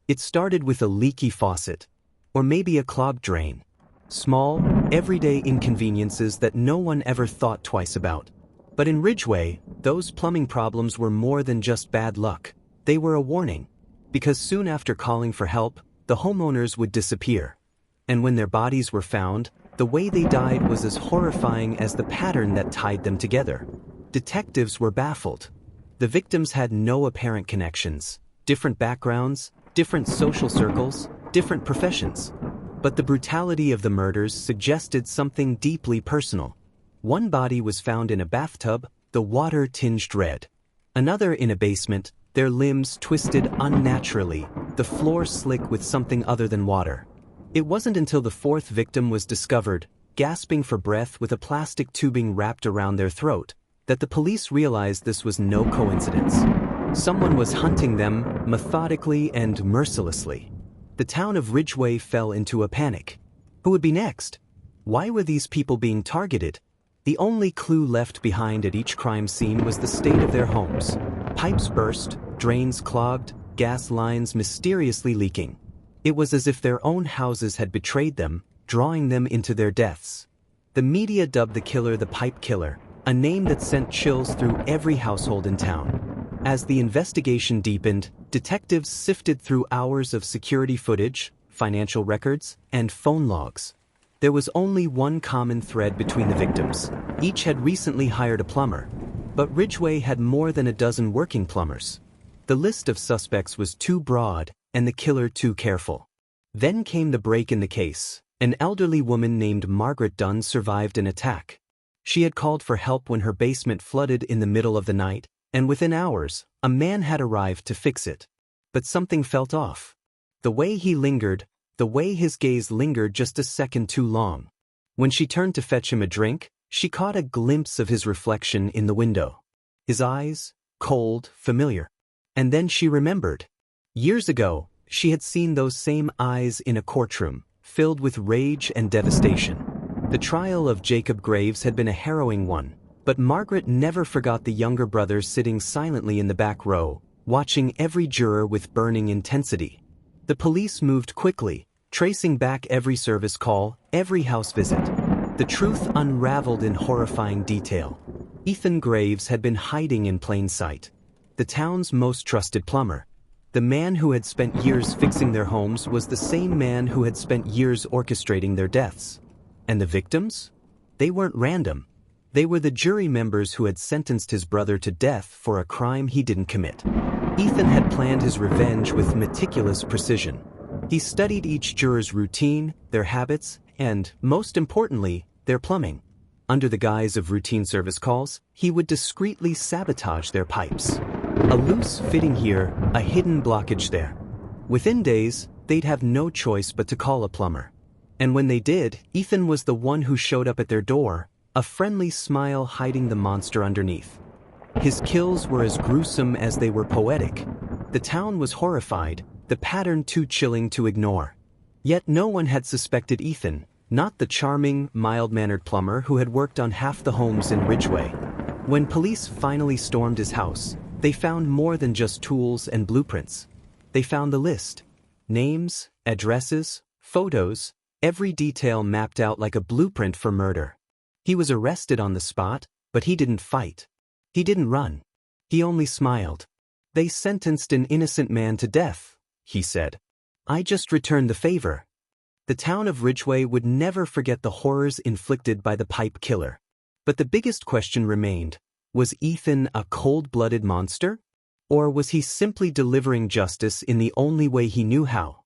It started with a leaky faucet, or maybe a clogged drain. Small, everyday inconveniences that no one ever thought twice about. But in Ridgeway, those plumbing problems were more than just bad luck. They were a warning. Because soon after calling for help, the homeowners would disappear. And when their bodies were found, the way they died was as horrifying as the pattern that tied them together. Detectives were baffled. The victims had no apparent connections, different backgrounds, different social circles, different professions. But the brutality of the murders suggested something deeply personal. One body was found in a bathtub, the water tinged red. Another in a basement, their limbs twisted unnaturally, the floor slick with something other than water. It wasn't until the fourth victim was discovered, gasping for breath with a plastic tubing wrapped around their throat, that the police realized this was no coincidence. Someone was hunting them, methodically and mercilessly. The town of Ridgeway fell into a panic. Who would be next? Why were these people being targeted? The only clue left behind at each crime scene was the state of their homes. Pipes burst, drains clogged, gas lines mysteriously leaking. It was as if their own houses had betrayed them, drawing them into their deaths. The media dubbed the killer the Pipe Killer, a name that sent chills through every household in town. As the investigation deepened, detectives sifted through hours of security footage, financial records, and phone logs. There was only one common thread between the victims. Each had recently hired a plumber. But Ridgeway had more than a dozen working plumbers. The list of suspects was too broad, and the killer too careful. Then came the break in the case. An elderly woman named Margaret Dunn survived an attack. She had called for help when her basement flooded in the middle of the night, and within hours, a man had arrived to fix it. But something felt off. The way he lingered, the way his gaze lingered just a second too long. When she turned to fetch him a drink, she caught a glimpse of his reflection in the window. His eyes, cold, familiar. And then she remembered. Years ago, she had seen those same eyes in a courtroom, filled with rage and devastation. The trial of Jacob Graves had been a harrowing one. But Margaret never forgot the younger brother sitting silently in the back row, watching every juror with burning intensity. The police moved quickly, tracing back every service call, every house visit. The truth unraveled in horrifying detail. Ethan Graves had been hiding in plain sight. The town's most trusted plumber. The man who had spent years fixing their homes was the same man who had spent years orchestrating their deaths. And the victims? They weren't random. They were the jury members who had sentenced his brother to death for a crime he didn't commit. Ethan had planned his revenge with meticulous precision. He studied each juror's routine, their habits, and, most importantly, their plumbing. Under the guise of routine service calls, he would discreetly sabotage their pipes. A loose fitting here, a hidden blockage there. Within days, they'd have no choice but to call a plumber. And when they did, Ethan was the one who showed up at their door, a friendly smile hiding the monster underneath. His kills were as gruesome as they were poetic. The town was horrified, the pattern too chilling to ignore. Yet no one had suspected Ethan, not the charming, mild-mannered plumber who had worked on half the homes in Ridgeway. When police finally stormed his house, they found more than just tools and blueprints. They found the list. Names, addresses, photos, every detail mapped out like a blueprint for murder. He was arrested on the spot, but he didn't fight. He didn't run. He only smiled. "They sentenced an innocent man to death," he said. "I just returned the favor." The town of Ridgeway would never forget the horrors inflicted by the Pipe Killer. But the biggest question remained, was Ethan a cold-blooded monster? Or was he simply delivering justice in the only way he knew how?